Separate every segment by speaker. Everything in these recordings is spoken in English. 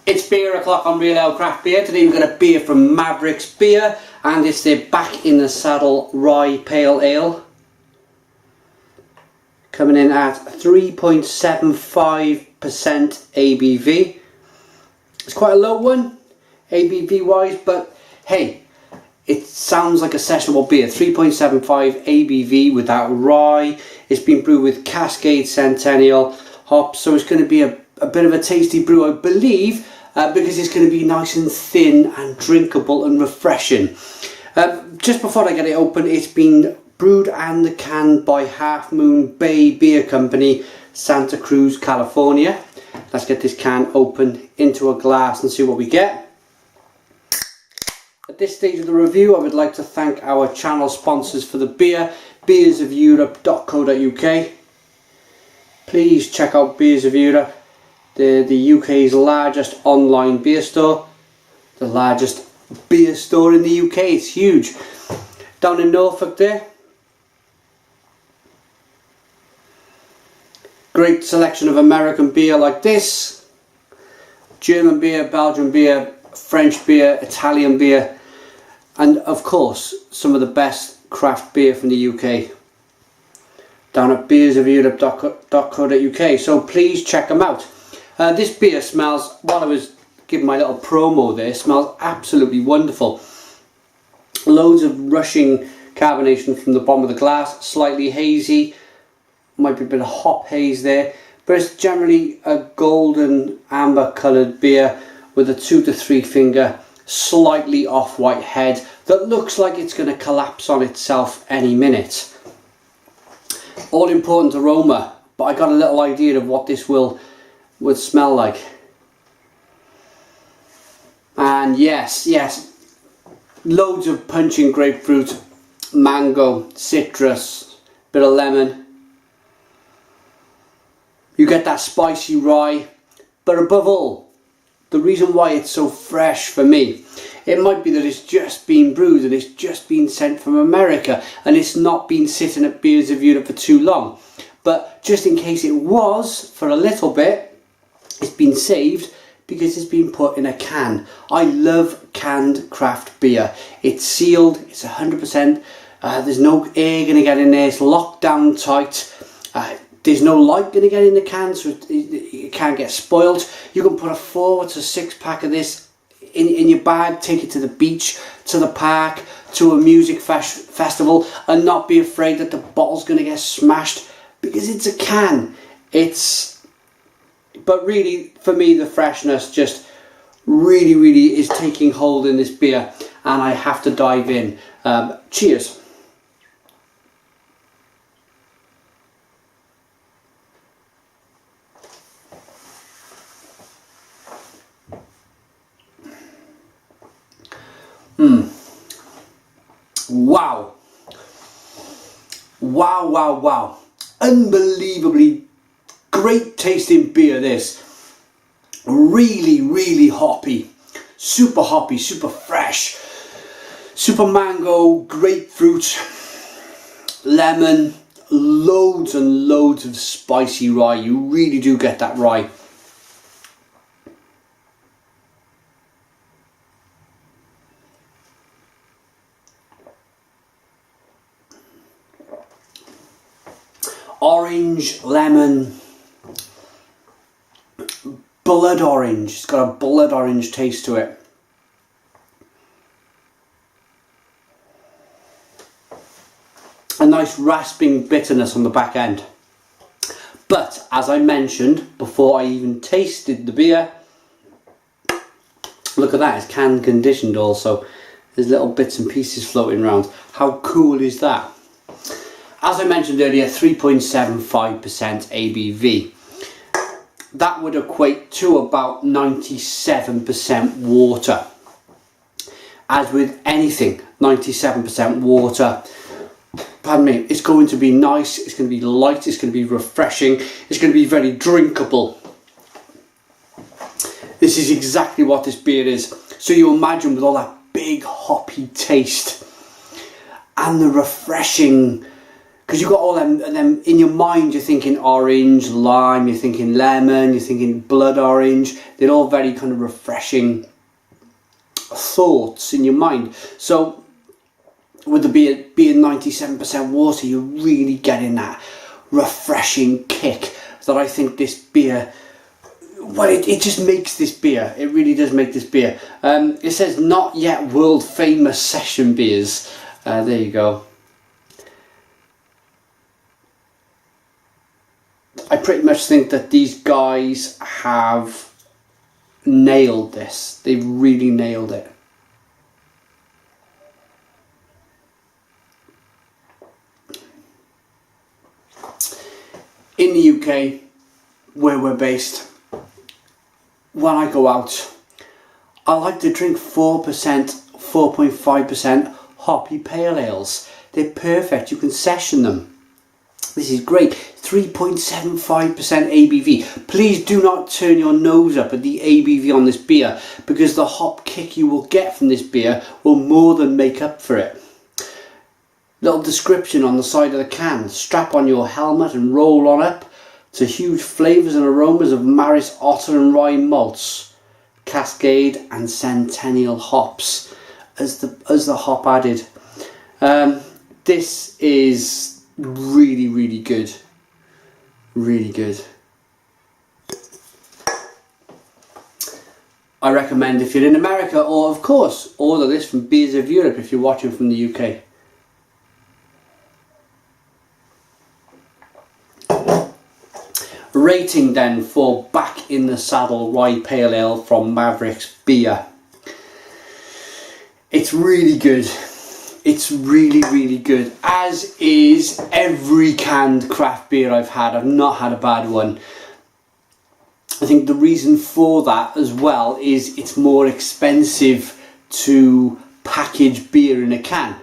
Speaker 1: It's beer o'clock on Real Ale Craft Beer. Today we've got a beer from Mavericks Beer, and it's their Back in the Saddle Rye Pale Ale. Coming in at 3.75% ABV. It's quite a low one, ABV wise, but hey, it sounds like a sessionable beer. 3.75 ABV with that rye. It's been brewed with Cascade Centennial hops, so it's going to be a bit of a tasty brew, I believe, because it's going to be nice and thin and drinkable and refreshing. Just before I get it open, it's been brewed and canned by Half Moon Bay Beer Company, Santa Cruz, California. Let's get this can open into a glass and see what we get. At this stage of the review, I would like to thank our channel sponsors for the beer, beersofeurope.co.uk. Please check out Beers of Europe. They're the UK's largest online beer store. The largest beer store in the UK. It's huge. Down in Norfolk there. Great selection of American beer like this. German beer, Belgian beer, French beer, Italian beer. And of course, some of the best craft beer from the UK. Down at beersofeurope.co.uk. So please check them out. This beer smells, while I was giving my little promo there, smells absolutely wonderful. Loads of rushing carbonation from the bottom of the glass, slightly hazy, might be a bit of hop haze there, but it's generally a golden amber coloured beer with a 2 to 3 finger, slightly off-white head that looks like it's going to collapse on itself any minute. All important aroma, but I got a little idea of what this would smell like. And yes, loads of punching grapefruit, mango, citrus, bit of lemon. You get that spicy rye, but above all, the reason why it's so fresh for me, it might be that it's just been brewed and it's just been sent from America and it's not been sitting at Beers of Europe for too long. But just in case it was for a little bit, it's been saved because it's been put in a can. I love canned craft beer. It's sealed, it's 100%, there's no air going to get in there, it's locked down tight. There's no light going to get in the can, so it can't get spoiled. You can put a 4 to 6 pack of this in your bag, take it to the beach, to the park, to a music festival, and not be afraid that the bottle's going to get smashed because it's a can. But really, for me, the freshness just really is taking hold in this beer, and I have to dive in. Cheers. Wow. Unbelievably great tasting beer this. Really hoppy, super fresh, super mango, grapefruit, lemon, loads and loads of spicy rye. You really do get that rye. Orange, lemon, blood orange. It's got a blood orange taste to it. A nice rasping bitterness on the back end. But as I mentioned before I even tasted the beer, look at that, it's can conditioned also. There's little bits and pieces floating around. How cool is that? As I mentioned earlier, 3.75% ABV. That would equate to about 97% water. As with anything, 97% water, pardon me, it's going to be nice, it's going to be light, it's going to be refreshing, it's going to be very drinkable. This is exactly what this beer is. So you imagine with all that big hoppy taste and the refreshing because you've got all them, and then in your mind you're thinking orange, lime, you're thinking lemon, you're thinking blood orange. They're all very kind of refreshing thoughts in your mind. So with the beer being 97% water, you're really getting that refreshing kick that I think this beer, well, it just makes this beer. It really does make this beer. It says not yet world famous session beers. There you go. I pretty much think that these guys have nailed this. They've really nailed it. In the UK, where we're based, when I go out, I like to drink 4%, 4.5% hoppy pale ales. They're perfect. You can session them. This is great. 3.75% ABV. Please do not turn your nose up at the ABV on this beer, because the hop kick you will get from this beer will more than make up for it. Little description on the side of the can. Strap on your helmet and roll on up to huge flavours and aromas of Maris Otter and Rye malts, Cascade and Centennial hops as the hop added. This is really good. Really good. I recommend, if you're in America, or of course order this from Beers of Europe if you're watching from the UK. Rating then for Back in the Saddle Rye Pale Ale from Mavericks Beer. It's really good. It's really good, as is every canned craft beer I've had. I've not had a bad one. I think the reason for that as well is it's more expensive to package beer in a can.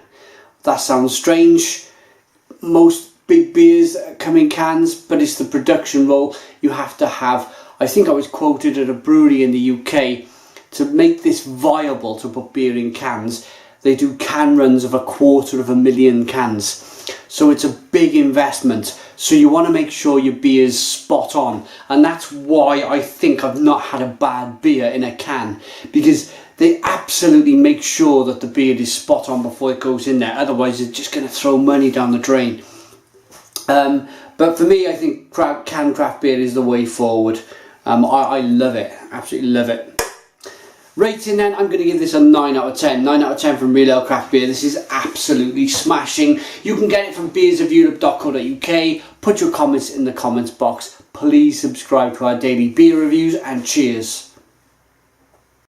Speaker 1: That sounds strange. Most big beers come in cans, but it's the production role. You have to have, I think I was quoted at a brewery in the UK, to make this viable to put beer in cans, they do can runs of 250,000 cans. So it's a big investment. So you want to make sure your beer's spot on. And that's why I think I've not had a bad beer in a can, because they absolutely make sure that the beer is spot on before it goes in there. Otherwise, it's just going to throw money down the drain. But for me, I think canned craft beer is the way forward. I love it. Absolutely love it. Rating then, I'm going to give this a 9 out of 10. 9 out of 10 from Real Ale Craft Beer. This is absolutely smashing. You can get it from beersofeurope.co.uk. Put your comments in the comments box. Please subscribe to our daily beer reviews, and cheers.